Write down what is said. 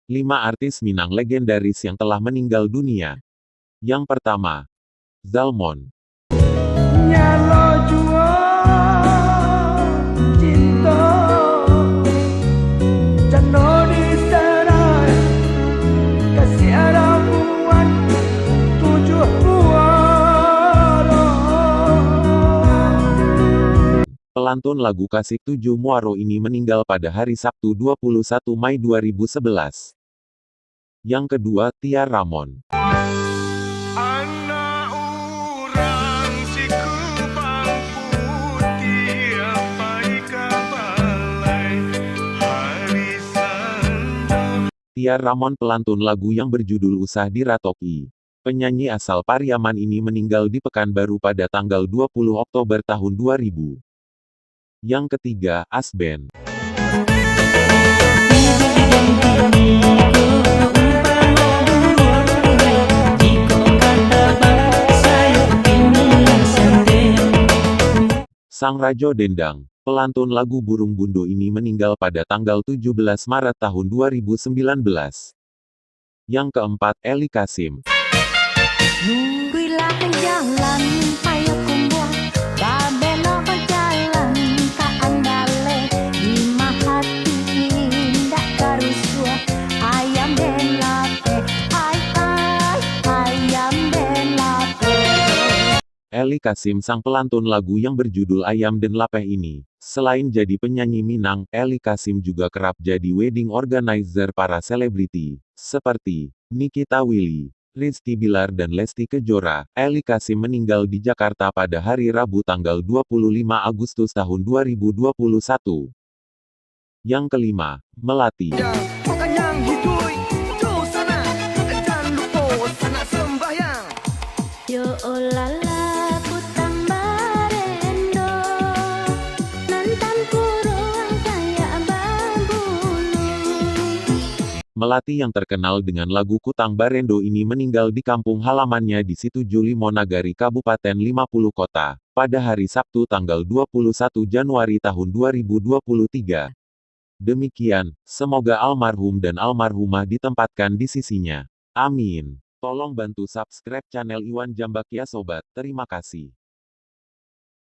5 artis Minang legendaris yang telah meninggal dunia. Yang pertama, Zalmon. Nyalo jua cinta jano di terai kasih ramuan 7 muara. Pelantun lagu Kasih 7 Muaro ini meninggal pada hari Sabtu 21 Mei 2011. Yang kedua, Tia Ramon. Anak urang si kubang putih apai kabalai hari sanjo. Tia Ramon pelantun lagu yang berjudul Usah Diratoki. Penyanyi asal Pariaman ini meninggal di Pekanbaru pada tanggal 20 Oktober tahun 2000. Yang ketiga, Asben. Sang Rajo Dendang, pelantun lagu Burung Bundo ini meninggal pada tanggal 17 Maret tahun 2019. Yang keempat, Eli Kasim. Nungguilah jalan, ayo kumbuah, babelok jalan, ka andale, lima hati, ndak karusua, ayam den lape, ayam den lape. Eli Kasim sang pelantun lagu yang berjudul Ayam Den Lapeh ini. Selain jadi penyanyi Minang, Eli Kasim juga kerap jadi wedding organizer para selebriti, seperti Nikita Willy, Rizky Bilar dan Lesti Kejora. Eli Kasim meninggal di Jakarta pada hari Rabu tanggal 25 Agustus tahun 2021. Yang kelima, Melati. Yang hidui tu sana jangan lupa sana sembahyang. Yo olala putang barendo, nantan kuruang kaya bambulu. Melati yang terkenal dengan lagu Kutang Barendo ini meninggal di kampung halamannya di Situjuli Monagari Kabupaten 50 Kota, pada hari Sabtu tanggal 21 Januari tahun 2023. Demikian, semoga almarhum dan almarhumah ditempatkan di sisinya. Amin. Tolong bantu subscribe channel Iwan Jambak ya sobat, terima kasih.